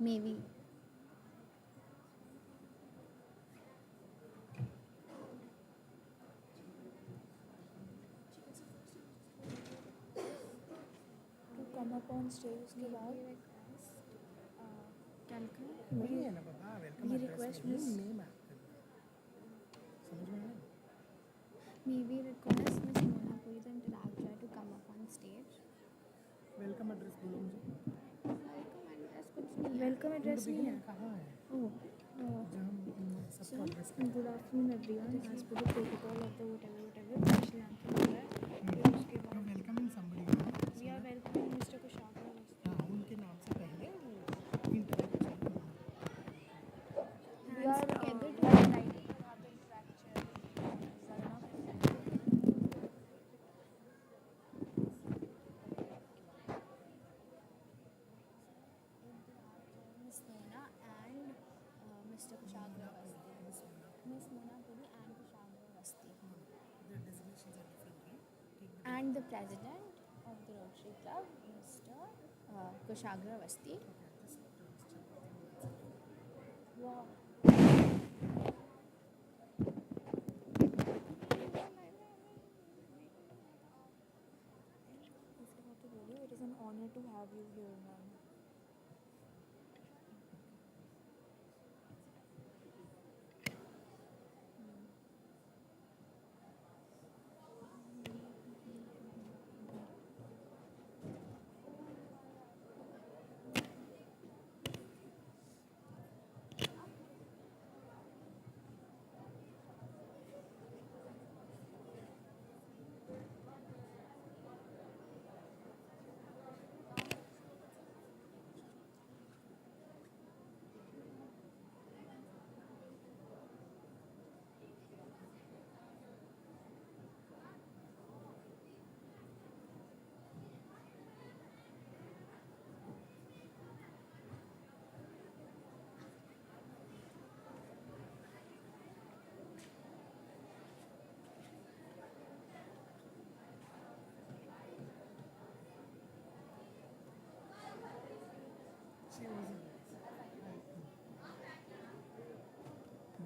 Maybe. To come up on stage उसके बाद क्या लिखा है? वही है ना बाबा, वेलकम We एड्रेस request में ही Miss- नेम ऐड करना, समझ में आया? May we request Miss Mona Puri the interactor to come up on stage? Welcome address बोलो मुझे। Welcome address कुछ नहीं है. Welcome address नहीं है. कहाँ है Oh, जहाँ हम so सबको एड्रेस करते good afternoon everyone. As per the protocol of the whatever special anthem हो रहा है. फिर उसके हैं। बाद welcoming somebody, we are welcoming Mr. Kushagra Awasthi. हाँ उनके नाम से पहले वो इंटरेक्ट करना। We are together to delighted to have the interaction. Miss Mona and Mr. Kushagra Awasthi. Miss Mona Puri and Kushagra Awasthi. The designations are different, right? And the president of the Rotary Club, Mr. Kushagra Awasthi. Wow. It is an honor to have you here, ma'am.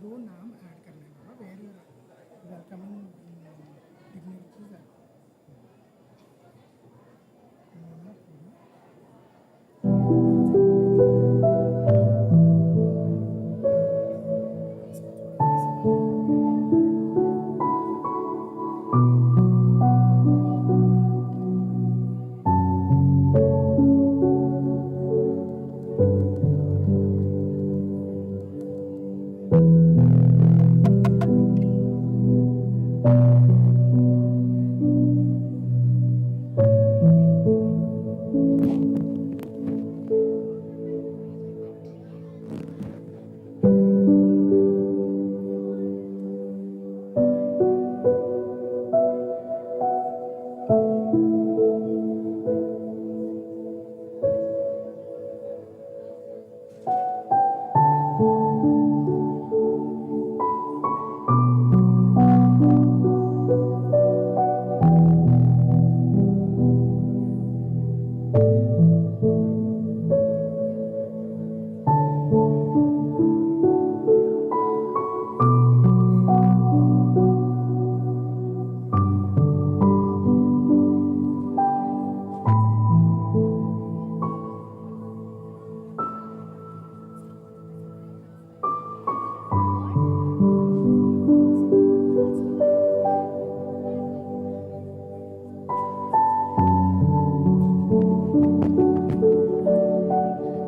दो नाम add करने हैं बाबा, where your welcoming dignities है। मोना पूरी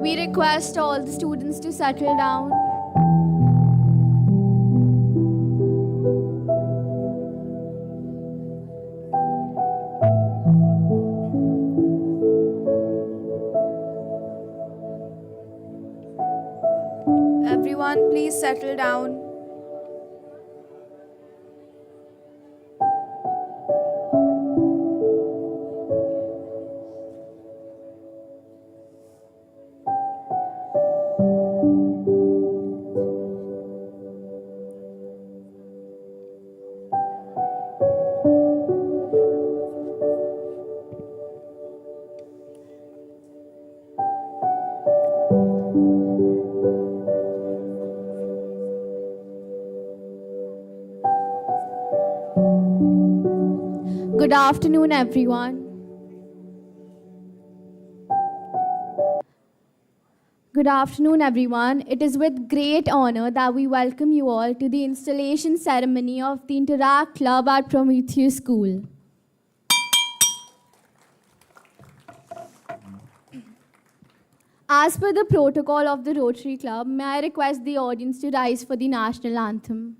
We request all the students to settle down. Everyone, please settle down. Good afternoon, everyone. Good afternoon, everyone. It is with great honor that we welcome you all to the installation ceremony of the Interact Club at Prometheus School. As per the protocol of the Rotary Club, may I request the audience to rise for the national anthem.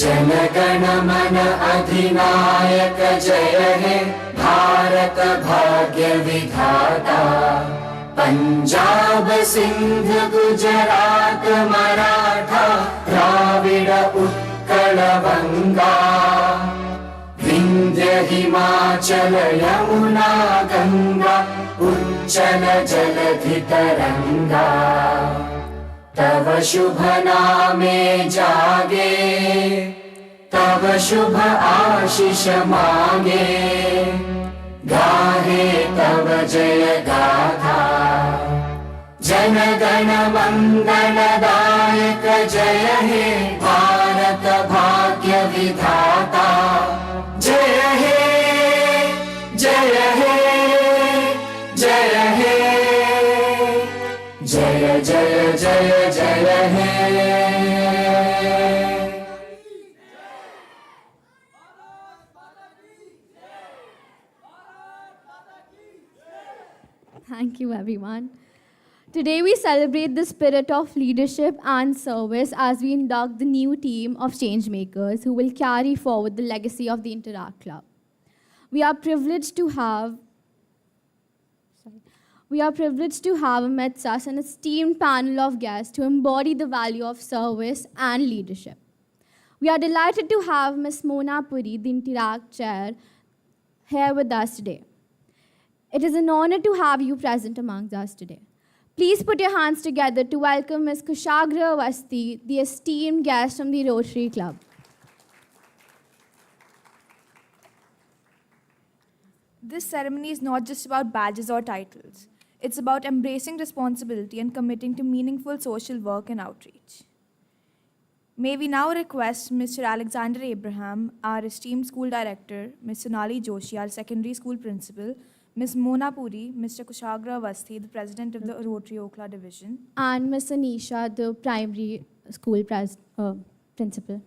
जनगण मन अधिनायक जय हे भारत भाग्य विधाता पंजाब सिंध गुजरात मराठा द्राविड उत्कल बंगा विंध्य हिमाचल यमुना गंगा उच्चल जलधि तरंगा तव शुभ नामे जागे तव शुभ आशीष मांगे गाहे तव जय गाथा जन गण मंगल दायक जय हे भारत भाग्य विधाता जय हे जय हे जय हे जय जय जय जय हे Thank you, everyone. Today we celebrate the spirit of leadership and service as we induct the new team of changemakers who will carry forward the legacy of the Interact Club. We are privileged to have amidst us an esteemed panel of guests who embody the value of service and leadership. We are delighted to have Ms. Mona Puri, the Interact Chair, here with us today. It is an honor to have you present amongst us today. Please put your hands together to welcome Ms. Kushagra Avasthi, the esteemed guest from the Rotary Club. This ceremony is not just about badges or titles. It's about embracing responsibility and committing to meaningful social work and outreach. May we now request Mr. Alexander Abraham, our esteemed school director, Ms. Sonali Joshi, our secondary school principal, Ms. Mona Puri, Mr. Kushagra Avasthi, the president of the Rotary Okhla division, And Ms. Anisha, the primary school principal.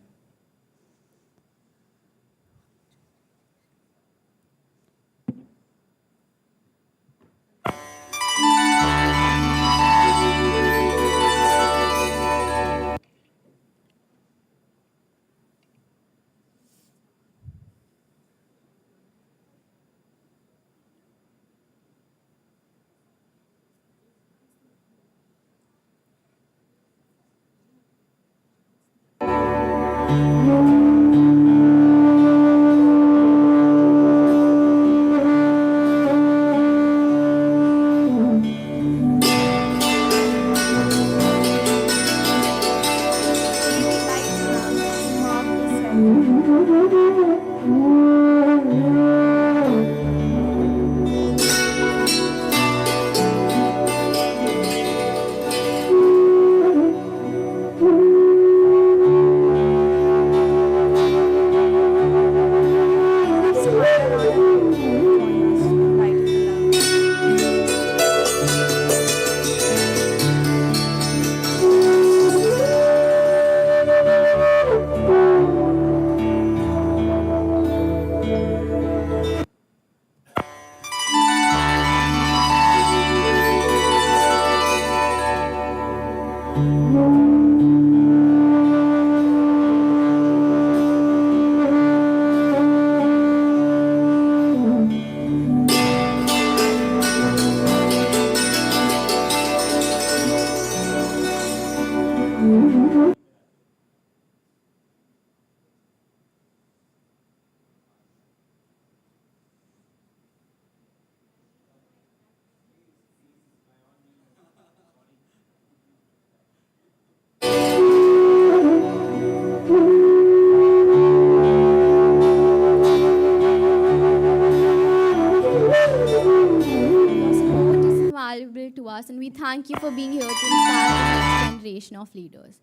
generation of leaders.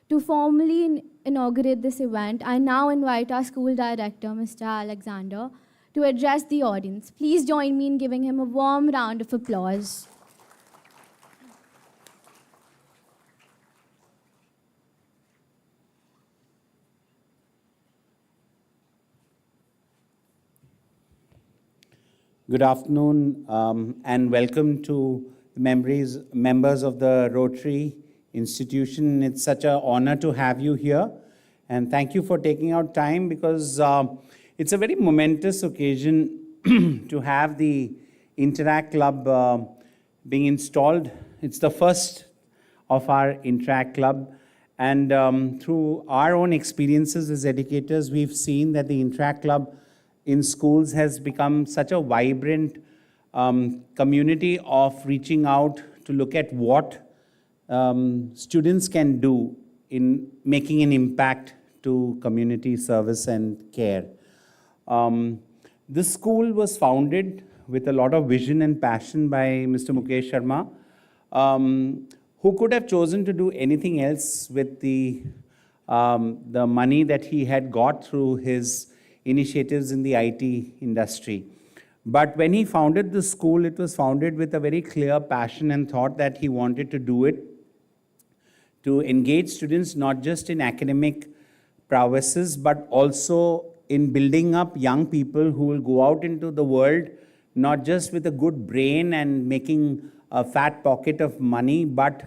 To formally inaugurate this event, I now invite our school director, Mr. Alexander, to address the audience. Please join me in giving him a warm round of applause. Good afternoon and welcome to members of the Rotary Institution. It's such an honor to have you here, and thank you for taking out time because it's a very momentous occasion to have the Interact Club being installed. It's the first of our Interact Club, and through our own experiences as educators, we've seen that the Interact Club in schools has become such a vibrant community of reaching out to look at what students can do in making an impact to community service and care. This school was founded with a lot of vision and passion by Mr. Mukesh Sharma, who could have chosen to do anything else with the money that he had got through his initiatives in the IT industry. But when he founded the school, it was founded with a very clear passion and thought that he wanted to do it to engage students not just in academic prowesses, but also in building up young people who will go out into the world, not just with a good brain and making a fat pocket of money, but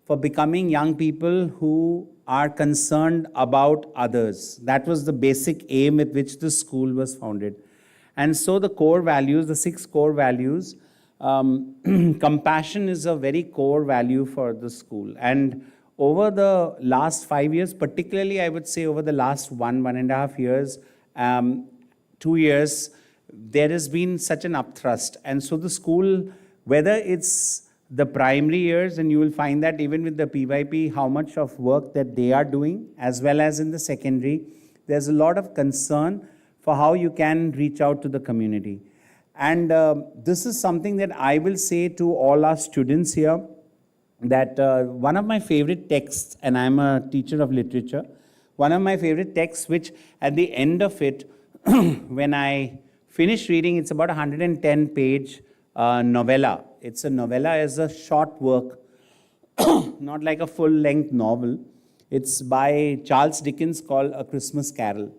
for becoming young people who are concerned about others. That was the basic aim with which the school was founded. And so the core values, the 6 core values, compassion is a very core value for the school. And over the last 5 years, particularly I would say over the last 1.5 years, 2 years, there has been such an upthrust. And so the school, whether it's the primary years, and you will find that even with the PYP, how much of work that they are doing, as well as in the secondary, there's a lot of concern for how you can reach out to the community. And this is something that I will say to all our students here, that one of my favorite texts, and I'm a teacher of literature, one of my favorite texts, which at the end of it, when I finish reading, it's about 110-page novella. It's a novella as a short work, not like a full-length novel. It's by Charles Dickens called A Christmas Carol.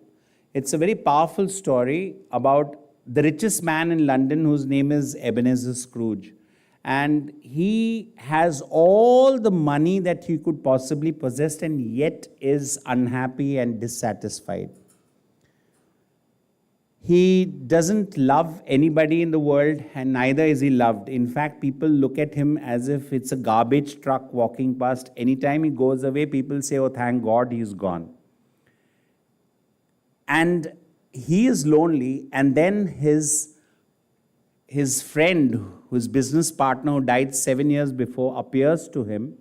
It's a very powerful story about the richest man in London whose name is Ebenezer Scrooge. And he has all the money that he could possibly possess and yet is unhappy and dissatisfied. He doesn't love anybody in the world, and neither is he loved. In fact, people look at him as if it's a garbage truck walking past. Anytime he goes away, people say, oh, thank God he's gone. And he is lonely, and then his friend, whose business partner who died 7 years before, appears to him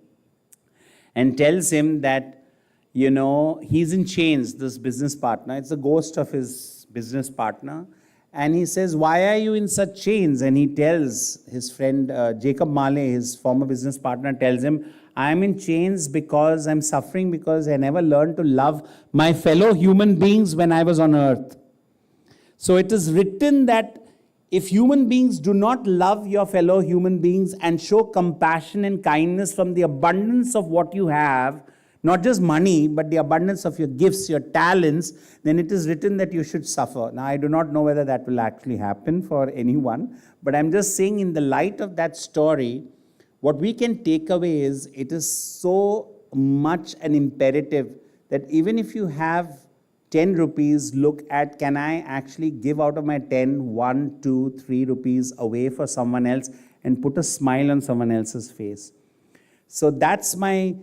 and tells him that, you know, he's in chains, this business partner. It's the ghost of his business partner. And he says, why are you in such chains? And he tells his friend, Jacob Marley, his former business partner, tells him, I'm in chains because I'm suffering because I never learned to love my fellow human beings when I was on earth. So it is written that if human beings do not love your fellow human beings and show compassion and kindness from the abundance of what you have, not just money, but the abundance of your gifts, your talents, then it is written that you should suffer. Now, I do not know whether that will actually happen for anyone, but I'm just saying in the light of that story, what we can take away is it is so much an imperative that even if you have 10 rupees, look at, can I actually give out of my 10, 1, 2, 3 rupees away for someone else and put a smile on someone else's face. So that's my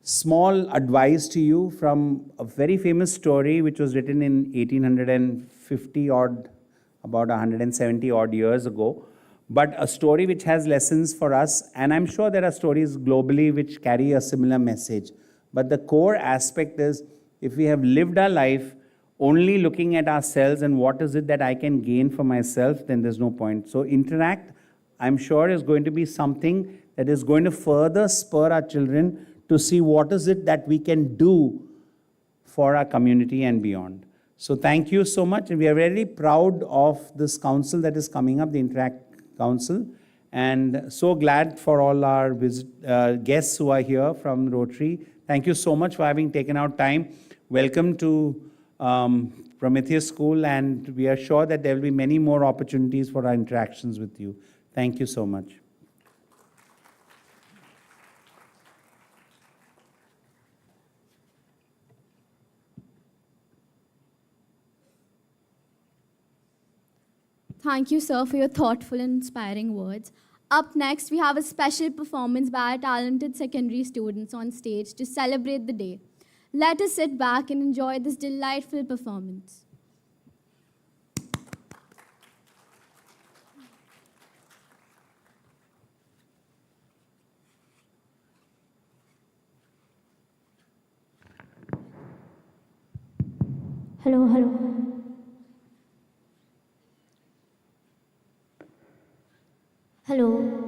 small advice to you from a very famous story which was written in 1850 odd, about 170 odd years ago, but a story which has lessons for us, and I'm sure there are stories globally which carry a similar message. But the core aspect is, if we have lived our life only looking at ourselves and what is it that I can gain for myself, then there's no point. So Interact, I'm sure, is going to be something that is going to further spur our children to see what is it that we can do for our community and beyond. So thank you so much. And we are very proud of this council that is coming up, the Interact Council. And so glad for all our guests who are here from Rotary. Thank you so much for having taken out time. Welcome to Prometheus School, and we are sure that there will be many more opportunities for our interactions with you. Thank you so much. Thank you, sir, for your thoughtful and inspiring words. Up next, we have a special performance by our talented secondary students on stage to celebrate the day. Let us sit back and enjoy this delightful performance. Hello, hello. Hello.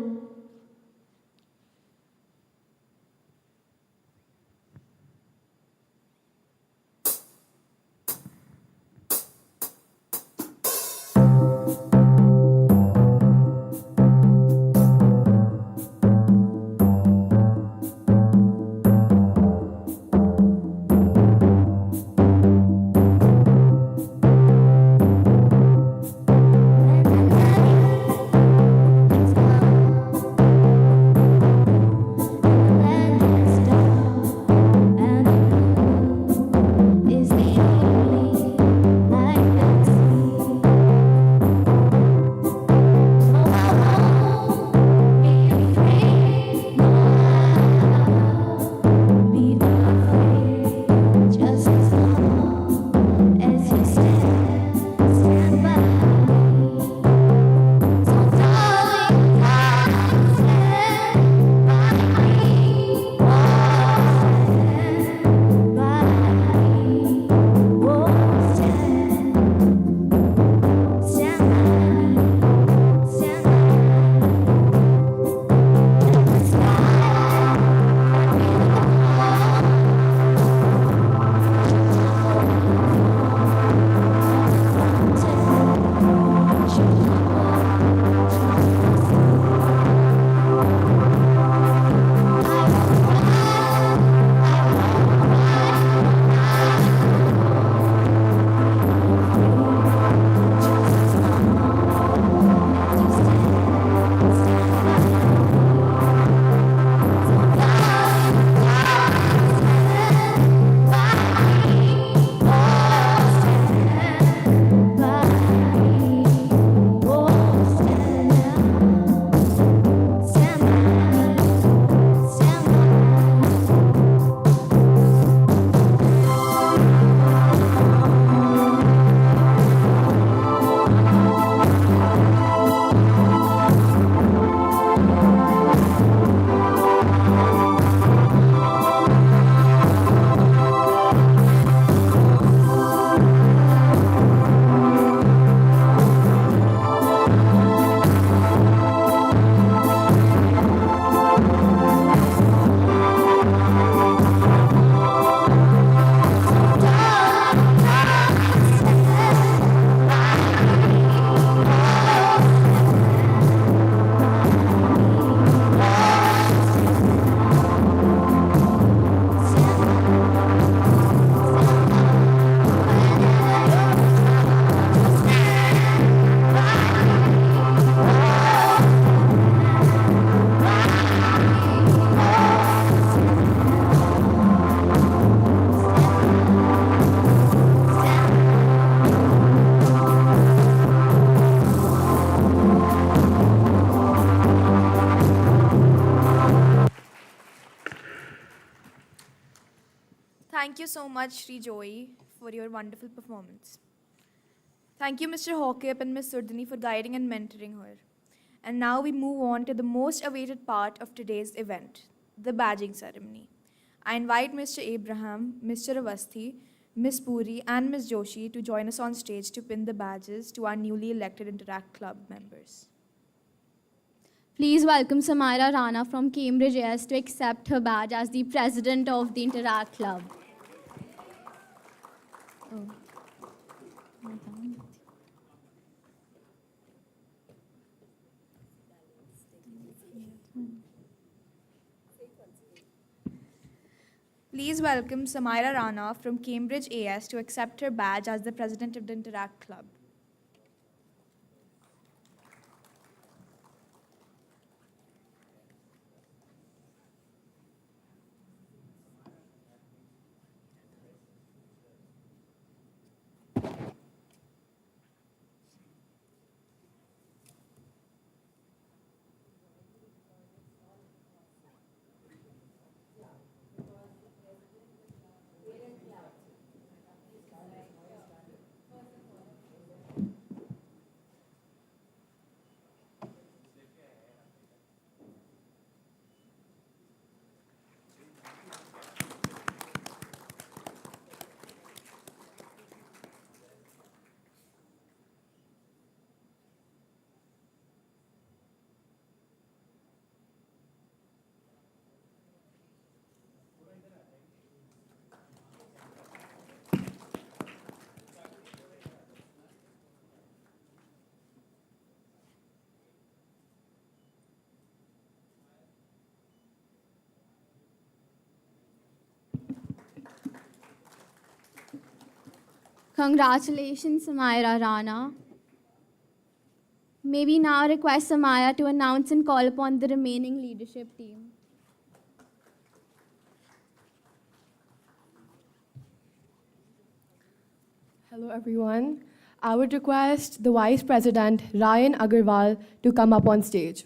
Thank you so much, Sri Joy, for your wonderful performance. Thank you, Mr. Hawkip and Ms. Surdani, for guiding and mentoring her. And now we move on to the most awaited part of today's event, the badging ceremony. I invite Mr. Abraham, Mr. Avasthi, Ms. Puri, and Ms. Joshi to join us on stage to pin the badges to our newly elected Interact Club members. Please welcome Samira Rana from Cambridge AS to accept her badge as the president of the Interact Club. Please welcome Samira Rana from Cambridge AS to accept her badge as the president of the Interact Club. Congratulations, Samira Rana. May we now request Samaya to announce and call upon the remaining leadership team. Hello, everyone. I would request the Vice President, Ryan Agarwal, to come up on stage.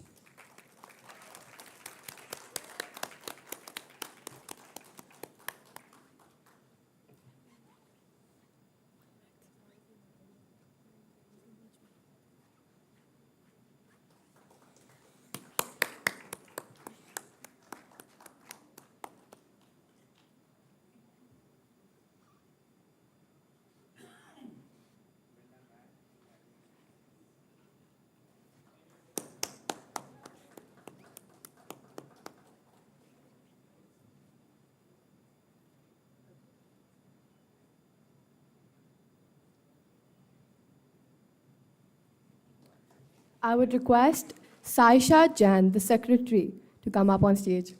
I would request Saisha Jain, the secretary, to come up on stage.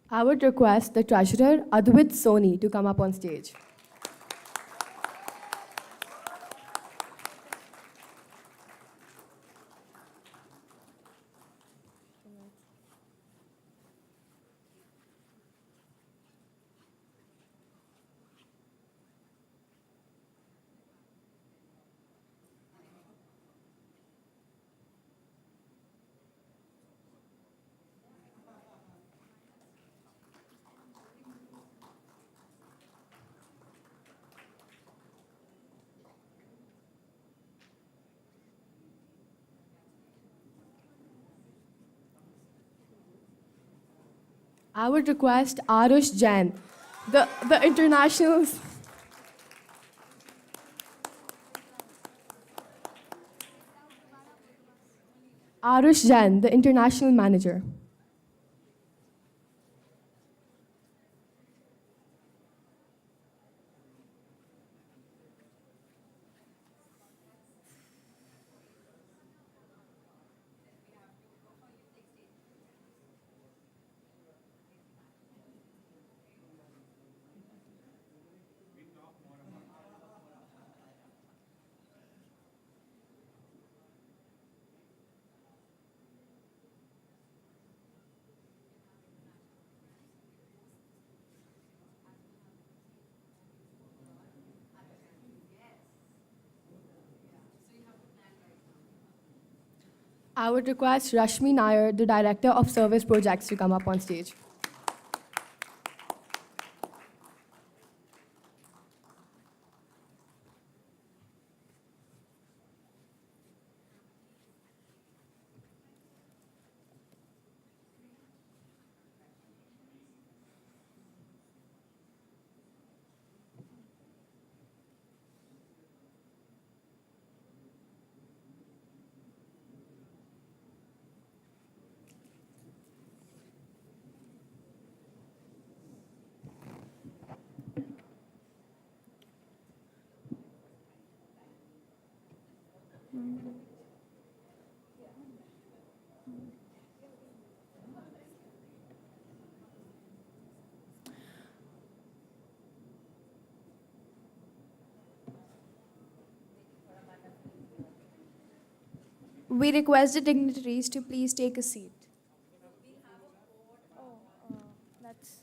I would request the treasurer, Advait Soni, to come up on stage. I would request Arush Jain, the international. Arush Jain, the international manager. I would request Rashmi Nair, the Director of Service Projects, to come up on stage. We request the dignitaries to please take a seat. That's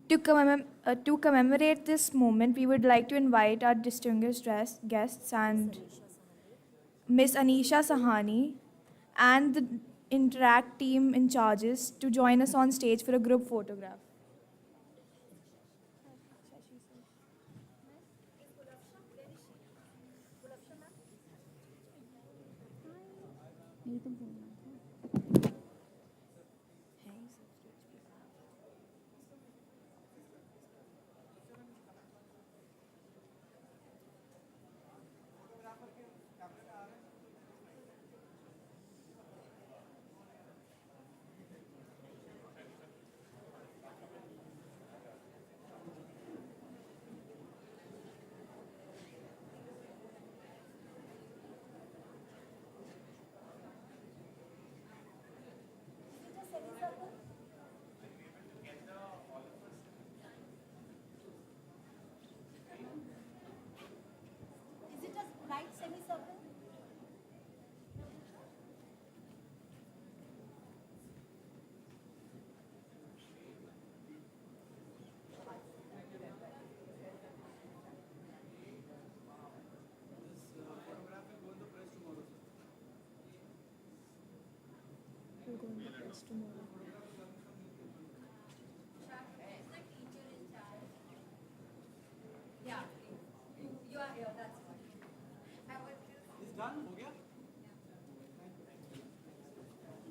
to commemorate this moment, we would like to invite our distinguished guests and Miss Anisha Sahani and the Interact team in charges to join us on stage for a group photograph.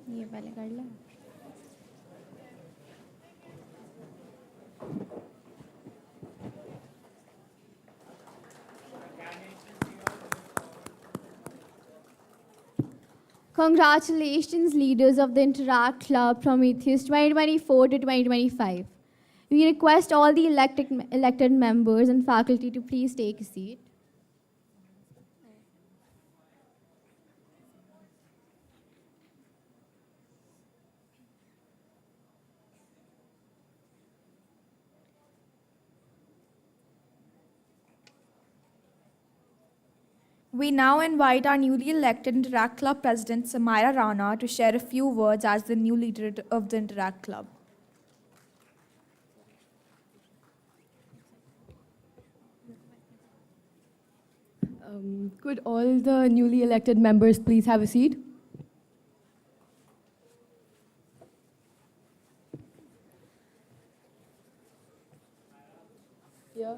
ये पहले कर लो. Congratulations, leaders of the Interact Club Prometheus 2024 to 2025. We request all the elected members and faculty to please take a seat. We now invite our newly elected Interact Club President Samira Rana to share a few words as the new leader of the Interact Club. Could all the newly elected members please have a seat? Yeah.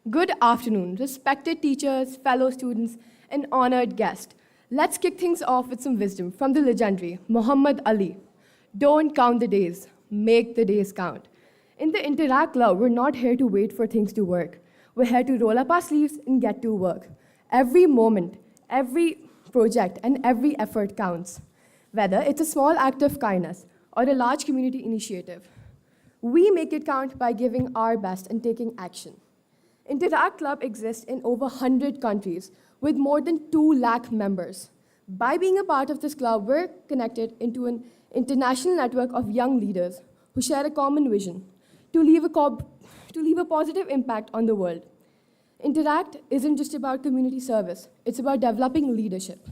Good afternoon, respected teachers, fellow students, and honored guests. Let's kick things off with some wisdom from the legendary Muhammad Ali. Don't count the days, make the days count. In the Interact Club, we're not here to wait for things to work. We're here to roll up our sleeves and get to work. Every moment, every project, and every effort counts. Whether it's a small act of kindness or a large community initiative, we make it count by giving our best and taking action. Interact Club exists in over 100 countries with more than 2 lakh members. By being a part of this club, we're connected into an international network of young leaders who share a common vision to leave a positive impact on the world. Interact isn't just about community service, it's about developing leadership,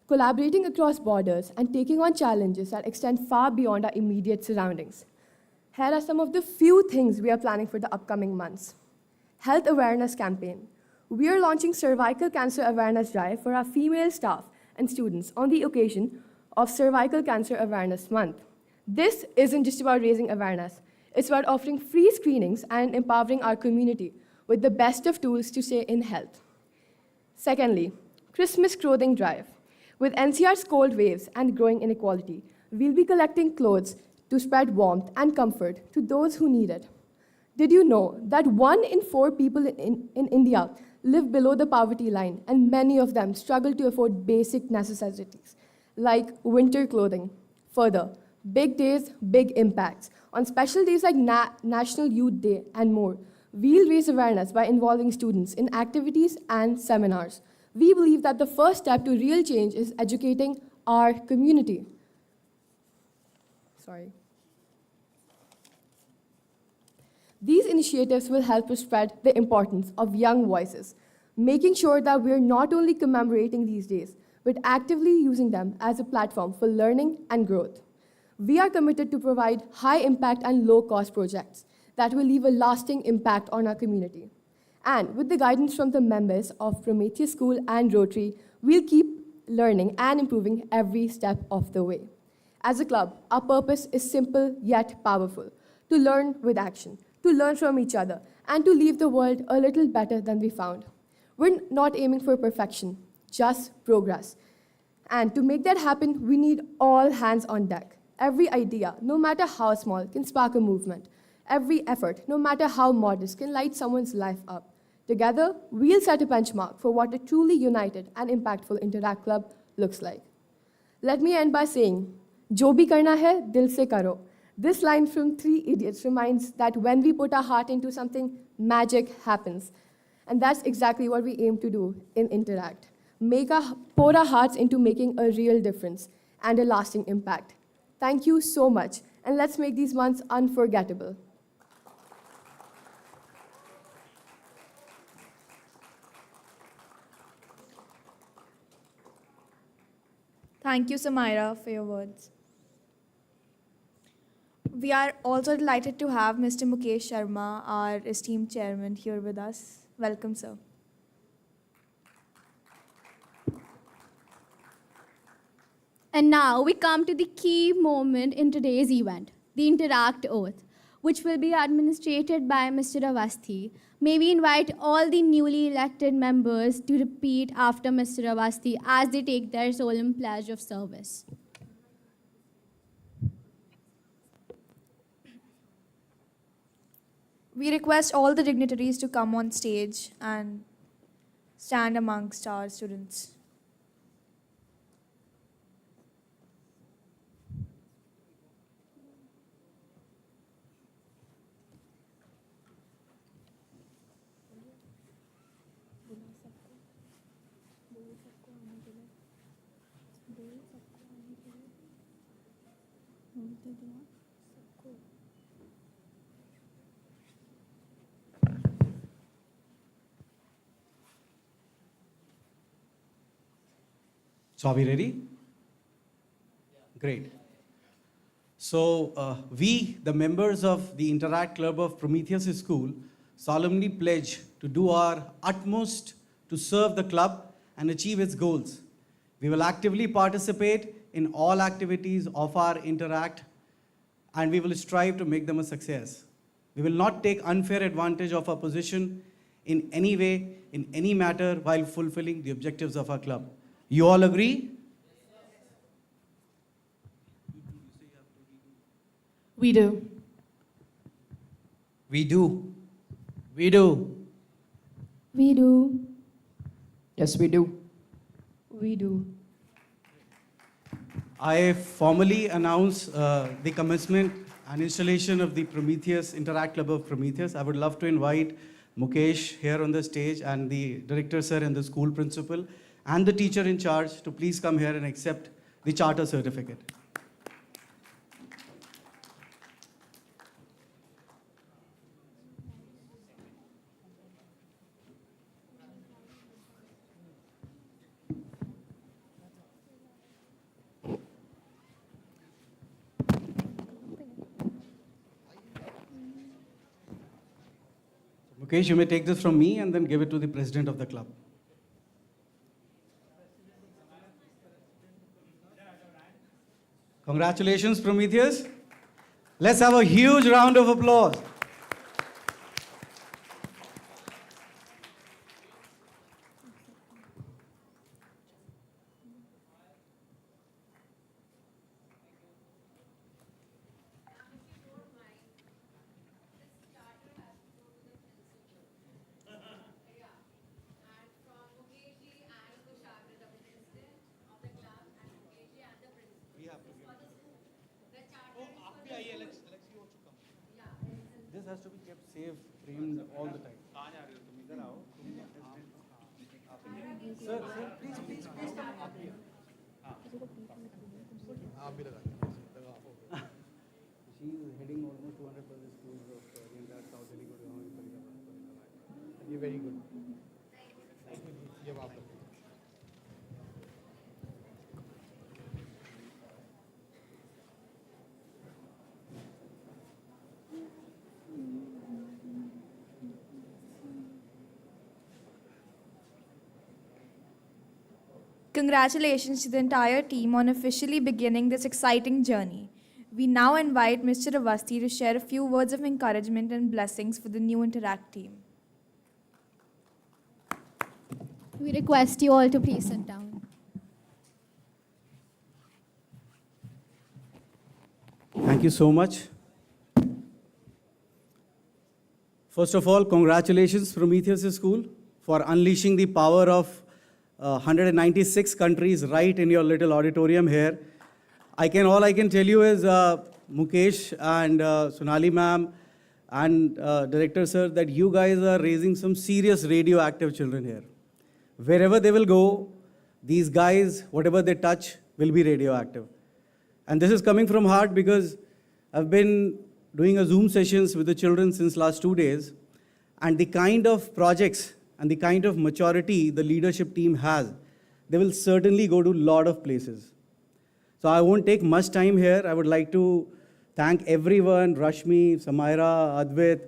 collaborating across borders, and taking on challenges that extend far beyond our immediate surroundings. Here are some of the few things we are planning for the upcoming months. Health awareness campaign. We are launching cervical cancer awareness drive for our female staff and students on the occasion of Cervical Cancer Awareness Month. This isn't just about raising awareness, it's about offering free screenings and empowering our community with the best of tools to stay in health. Secondly, Christmas clothing drive. With NCR's cold waves and growing inequality, we'll be collecting clothes to spread warmth and comfort to those who need it. Did you know that 1 in 4 people in India live below the poverty line, and many of them struggle to afford basic necessities like winter clothing? Further, big days, big impacts. On special days like National Youth Day and more, we'll raise awareness by involving students in activities and seminars. We believe that the first step to real change is educating our community. Sorry. These initiatives will help to spread the importance of young voices, making sure that we're not only commemorating these days, but actively using them as a platform for learning and growth. We are committed to provide high-impact and low-cost projects that will leave a lasting impact on our community. And with the guidance from the members of Prometheus School and Rotary, we'll keep learning and improving every step of the way. As a club, our purpose is simple yet powerful: to learn with action, to learn from each other, and to leave the world a little better than we found. We're not aiming for perfection, just progress. And to make that happen, we need all hands on deck. Every idea, no matter how small, can spark a movement. Every effort, no matter how modest, can light someone's life up. Together, we'll set a benchmark for what a truly united and impactful Interact Club looks like. Let me end by saying, "Jo bhi karna hai, dil se karo." This line from Three Idiots reminds that when we put our heart into something, magic happens. And that's exactly what we aim to do in Interact. Pour our hearts into making a real difference and a lasting impact. Thank you so much, and let's make these months unforgettable. Thank you, Samira, for your words. We are also delighted to have Mr. Mukesh Sharma, our esteemed chairman, here with us. Welcome, sir. And now we come to the key moment in today's event, the Interact Oath, which will be administered by Mr. Awasthi. May we invite all the newly elected members to repeat after Mr. Awasthi as they take their solemn pledge of service. We request all the dignitaries to come on stage and stand amongst our students. So are we ready? Great. So we, the members of the Interact Club of Prometheus School, solemnly pledge to do our utmost to serve the club and achieve its goals. We will actively participate in all activities of our Interact, and we will strive to make them a success. We will not take unfair advantage of our position in any way, in any matter, while fulfilling the objectives of our club. You all agree? We do. We do. We do. We do. Yes, we do. We do. I formally announce the commencement and installation of the Prometheus Interact Club of Prometheus. I would love to invite Mukesh here on the stage and the director sir and the school principal and the teacher in charge to please come here and accept the charter certificate. Mukesh, you may take this from me and then give it to the president of the club. Congratulations, Prometheus. Let's have a huge round of applause. This has to be kept safe, framed all the time. Sir, please come. She is heading almost 200 plus schools of the entire South Delhi. You're very good. Thank you. You're welcome. Congratulations to the entire team on officially beginning this exciting journey. We now invite Mr. Avasti to share a few words of encouragement and blessings for the new Interact team. We request you all to please sit down. Thank you so much. First of all, congratulations, Prometheus School, for unleashing the power of 196 countries right in your little auditorium here. All I can tell you is Mukesh and Sonali ma'am and director sir, that you guys are raising some serious radioactive children here. Wherever they will go, these guys, whatever they touch, will be radioactive. And this is coming from heart because I've been doing a Zoom sessions with the children since last 2 days, and the kind of projects and the kind of maturity the leadership team has, they will certainly go to a lot of places. So I won't take much time here. I would like to thank everyone, Rashmi, Samaira, Advait,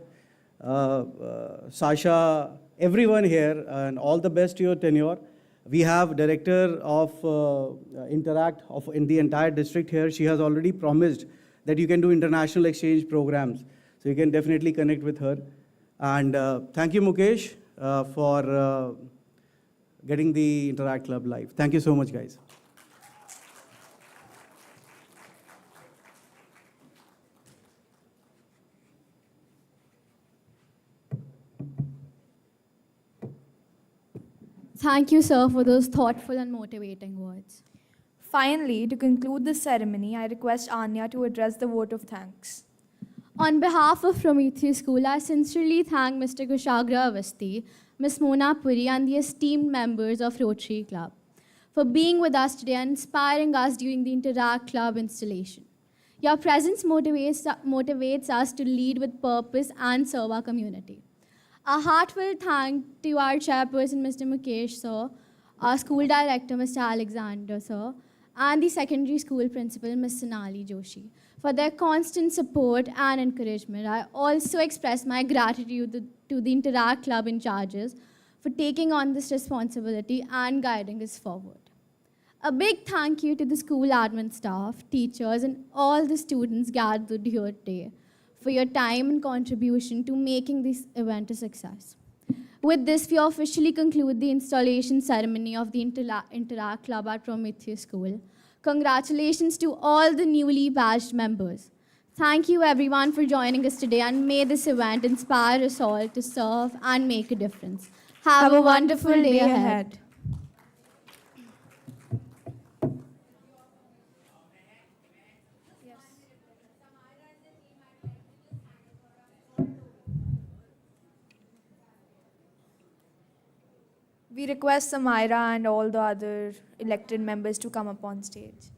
Sasha, everyone here, and all the best to your tenure. We have director of Interact in the entire district here. She has already promised that you can do international exchange programs. So you can definitely connect with her. And thank you, Mukesh, for getting the Interact Club live. Thank you so much, guys. Thank you, sir, for those thoughtful and motivating words. Finally, to conclude this ceremony, I request Anya to address the vote of thanks. On behalf of Prometheus School, I sincerely thank Mr. Kushagra Avasti, Ms. Mona Puri, and the esteemed members of Rotary Club for being with us today and inspiring us during the Interact Club installation. Your presence motivates us to lead with purpose and serve our community. A heartfelt thank to our chairperson, Mr. Mukesh, sir, our school director, Mr. Alexander, sir, and the secondary school principal, Ms. Sonali Joshi, for their constant support and encouragement. I also express my gratitude to the Interact Club in charges for taking on this responsibility and guiding us forward. A big thank you to the school admin staff, teachers, and all the students gathered here today for your time and contribution to making this event a success. With this, we officially conclude the installation ceremony of the Interact Club at Prometheus School. Congratulations to all the newly badged members. Thank you everyone for joining us today, and may this event inspire us all to serve and make a difference. Have a wonderful day ahead. We request Samaira and all the other elected members to come up on stage.